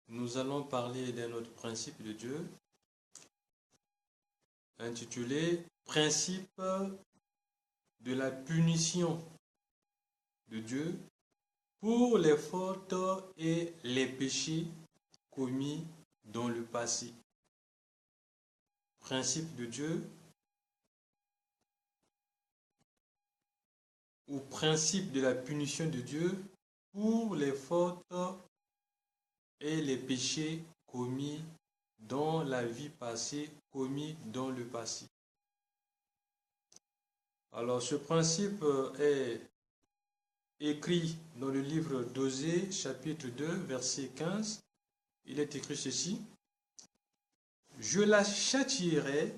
nous allons parler d'un autre principe de Dieu, intitulé Principe de la punition de Dieu pour les fautes et les péchés commis dans le passé. Principe de Dieu ou principe de la punition de Dieu pour les fautes et les péchés commis dans la vie passée, commis dans le passé. Alors ce principe est écrit dans le livre d'Osée, chapitre 2, verset 15. Il est écrit ceci: Je la châtierai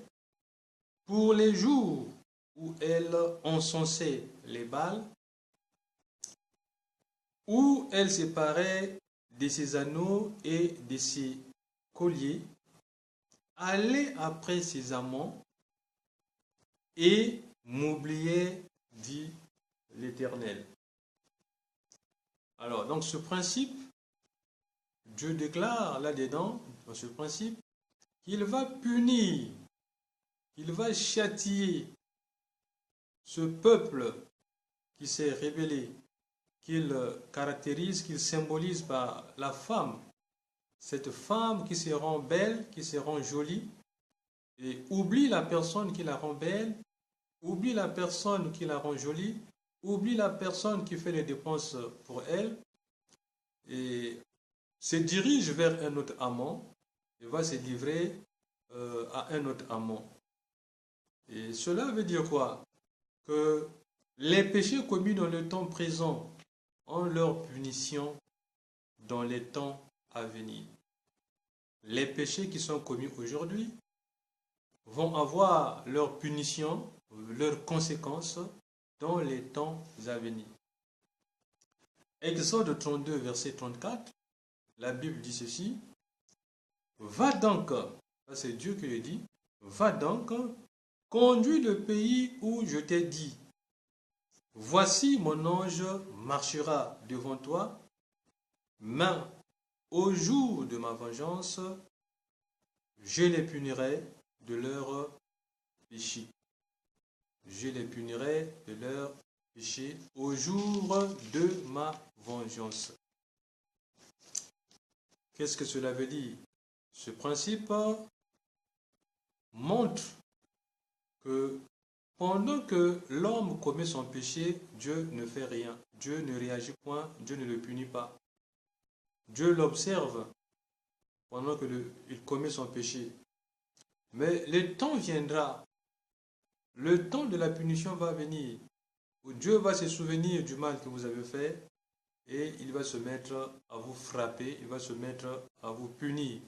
pour les jours où elle encensait les Baals, où elle séparait de ses anneaux et de ses colliers, allait après ses amants et m'oubliait, dit l'Éternel. Alors, donc ce principe, Dieu déclare là-dedans, dans ce principe, qu'il va punir, qu'il va châtier ce peuple qui s'est rébellé, qu'il caractérise, qu'il symbolise par la femme, cette femme qui se rend belle, qui se rend jolie, et oublie la personne qui la rend belle, oublie la personne qui la rend jolie, oublie la personne qui fait les dépenses pour elle, et se dirige vers un autre amant, et va se livrer à un autre amant. Et cela veut dire quoi? Que les péchés commis dans le temps présent ont leur punition dans les temps à venir. Les péchés qui sont commis aujourd'hui vont avoir leur punition, leurs conséquences dans les temps à venir. Exode 32, verset 34, la Bible dit ceci: Va donc, ça c'est Dieu qui le dit, va donc, conduis le pays où je t'ai dit. Voici mon ange marchera devant toi, mais au jour de ma vengeance, je les punirai de leurs péchés. Je les punirai de leurs péchés au jour de ma vengeance. Qu'est-ce que cela veut dire? Ce principe montre que pendant que l'homme commet son péché, Dieu ne fait rien. Dieu ne réagit point, Dieu ne le punit pas. Dieu l'observe pendant qu'il commet son péché. Mais le temps viendra, le temps de la punition va venir, où Dieu va se souvenir du mal que vous avez fait et il va se mettre à vous frapper, il va se mettre à vous punir.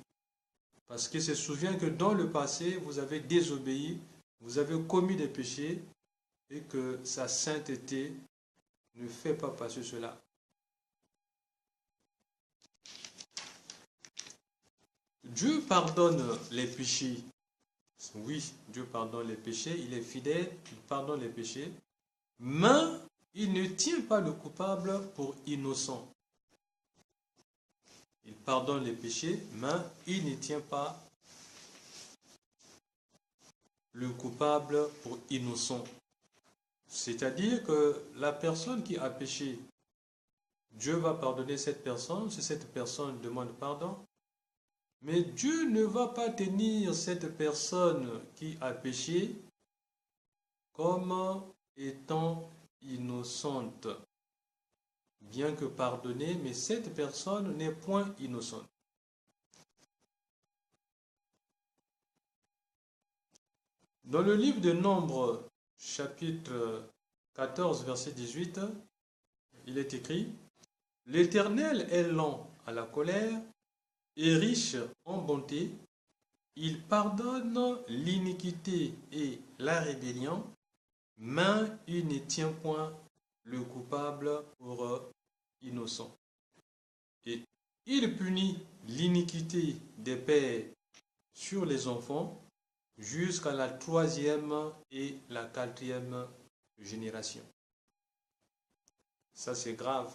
Parce qu'il se souvient que dans le passé, vous avez désobéi, vous avez commis des péchés et que sa sainteté ne fait pas passer cela. Dieu pardonne les péchés. Oui, Dieu pardonne les péchés, il est fidèle, il pardonne les péchés, mais il ne tient pas le coupable pour innocent. Il pardonne les péchés, mais il ne tient pas le coupable pour innocent. C'est-à-dire que la personne qui a péché, Dieu va pardonner cette personne si cette personne demande pardon. Mais Dieu ne va pas tenir cette personne qui a péché comme étant innocente. Bien que pardonnée, mais cette personne n'est point innocente. Dans le livre de Nombres, chapitre 14, verset 18, il est écrit: L'Éternel est lent à la colère et riche en bonté, il pardonne l'iniquité et la rébellion, mais il ne tient point le coupable pour innocent. Et il punit l'iniquité des pères sur les enfants jusqu'à la 3e et la 4e génération. Ça c'est grave.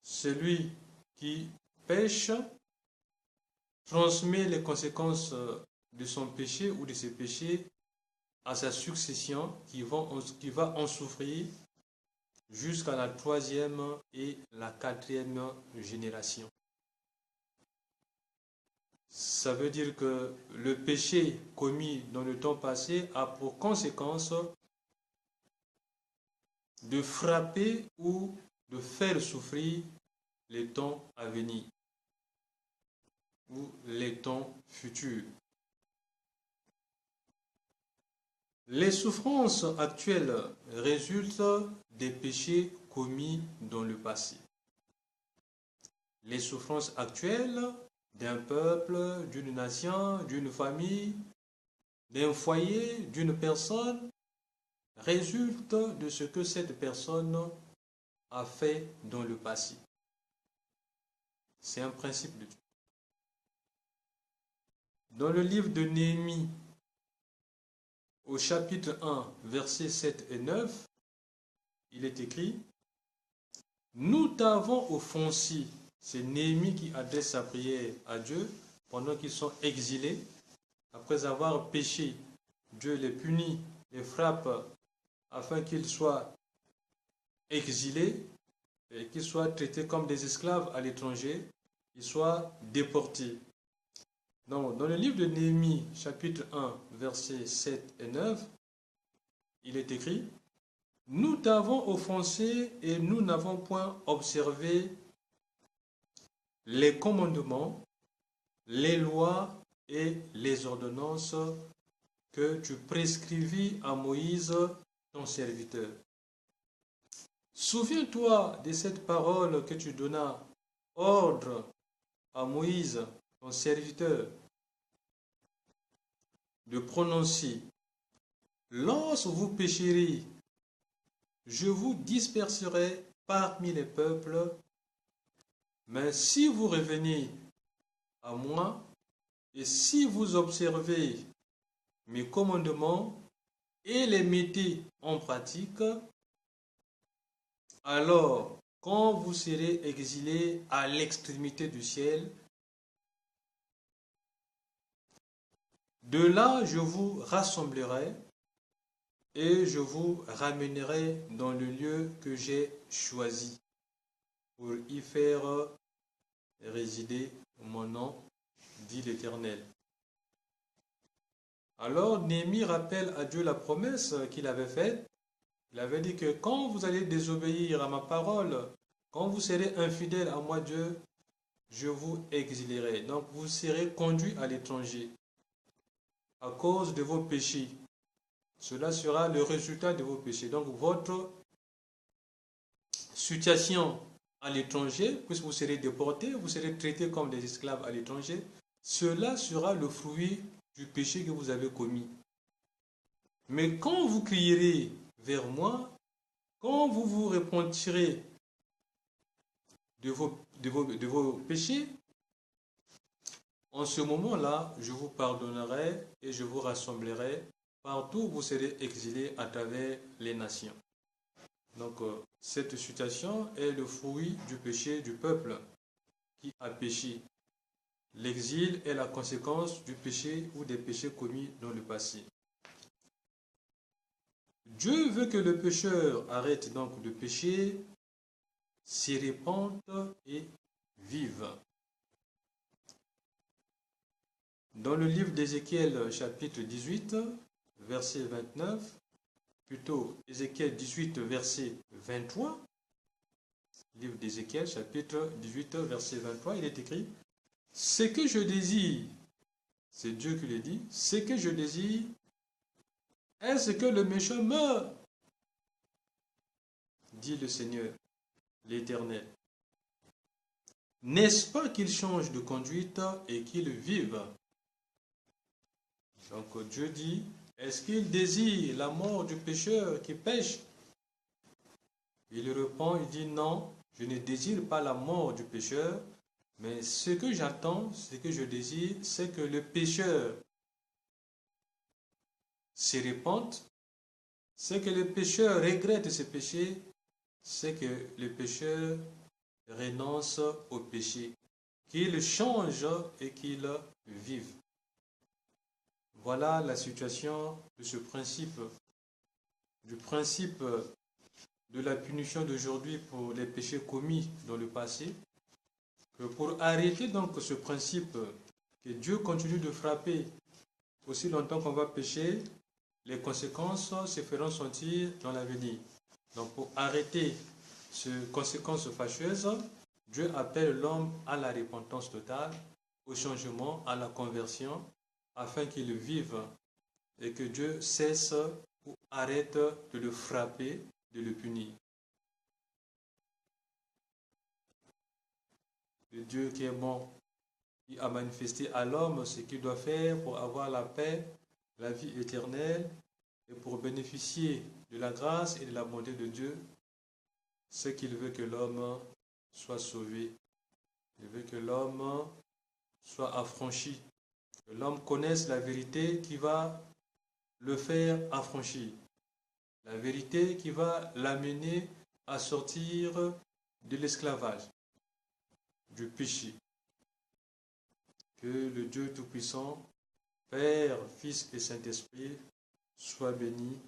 Celui qui pêche transmet les conséquences de son péché ou de ses péchés à sa succession qui va en souffrir jusqu'à la 3e et la 4e génération. Ça veut dire que le péché commis dans le temps passé a pour conséquence de frapper ou de faire souffrir les temps à venir ou les temps futurs. Les souffrances actuelles résultent des péchés commis dans le passé. Les souffrances actuelles d'un peuple, d'une nation, d'une famille, d'un foyer, d'une personne résultent de ce que cette personne a fait dans le passé. C'est un principe de Dieu. Dans le livre de Néhémie, au chapitre 1, versets 7 et 9, il est écrit « Nous t'avons offensé ». C'est Néhémie qui adresse sa prière à Dieu pendant qu'ils sont exilés. Après avoir péché, Dieu les punit, les frappe afin qu'ils soient exilés et qu'ils soient traités comme des esclaves à l'étranger, qu'ils soient déportés. Donc, dans le livre de Néhémie, chapitre 1, versets 7 et 9, il est écrit « Nous t'avons offensé et nous n'avons point observé les commandements, les lois et les ordonnances que tu prescrivis à Moïse, ton serviteur. Souviens-toi de cette parole que tu donnas ordre à Moïse, ton serviteur, de prononcer. Lorsque vous pécherez, je vous disperserai parmi les peuples, mais si vous revenez à moi, et si vous observez mes commandements et les mettez en pratique, alors quand vous serez exilés à l'extrémité du ciel, de là je vous rassemblerai et je vous ramènerai dans le lieu que j'ai choisi pour y faire résider mon nom, dit l'Éternel. Alors Néhémie rappelle à Dieu la promesse qu'il avait faite. Il avait dit que quand vous allez désobéir à ma parole, quand vous serez infidèles à moi Dieu, je vous exilerai. Donc vous serez conduits à l'étranger à cause de vos péchés. Cela sera le résultat de vos péchés. Donc votre situation à l'étranger, puisque vous serez déportés, vous serez traités comme des esclaves à l'étranger, cela sera le fruit du péché que vous avez commis. Mais quand vous crierez vers moi, quand vous vous repentirez de vos péchés, en ce moment-là, je vous pardonnerai et je vous rassemblerai partout où vous serez exilés à travers les nations. Donc, cette situation est le fruit du péché du peuple qui a péché. L'exil est la conséquence du péché ou des péchés commis dans le passé. Dieu veut que le pécheur arrête donc de pécher, s'y répande et vive. Dans le livre d'Ézéchiel, chapitre 18, verset 29, plutôt Ézéchiel 18, verset 23, livre d'Ézéchiel, chapitre 18, verset 23, il est écrit « Ce que je désire, c'est Dieu qui le dit, ce que je désire, est-ce que le méchant meure, dit le Seigneur, l'Éternel. N'est-ce pas qu'il change de conduite et qu'il vive ?» Donc Dieu dit, est-ce qu'il désire la mort du pécheur qui pêche? Il répond, il dit non, je ne désire pas la mort du pécheur, mais ce que j'attends, ce que je désire, c'est que le pécheur se répande, c'est que le pécheur regrette ses péchés, c'est que le pécheur renonce au péché. qu'il change et qu'il vive. Voilà la situation de ce principe, du principe de la punition d'aujourd'hui pour les péchés commis dans le passé, que pour arrêter donc ce principe que Dieu continue de frapper aussi longtemps qu'on va pécher, les conséquences se feront sentir dans l'avenir. Donc pour arrêter ces conséquences fâcheuses, Dieu appelle l'homme à la repentance totale, au changement, à la conversion, afin qu'il vive et que Dieu cesse ou arrête de le frapper, de le punir. Le Dieu qui est bon, qui a manifesté à l'homme ce qu'il doit faire pour avoir la paix, la vie éternelle et pour bénéficier de la grâce et de la bonté de Dieu, c'est qu'il veut que l'homme soit sauvé. Il veut que l'homme soit affranchi, que l'homme connaisse la vérité qui va le faire affranchir, la vérité qui va l'amener à sortir de l'esclavage, du péché. Que le Dieu Tout-Puissant, Père, Fils et Saint-Esprit, soit béni,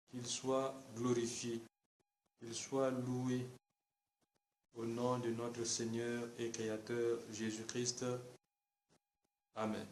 qu'il soit glorifié, qu'il soit loué au nom de notre Seigneur et Créateur Jésus-Christ. Amen.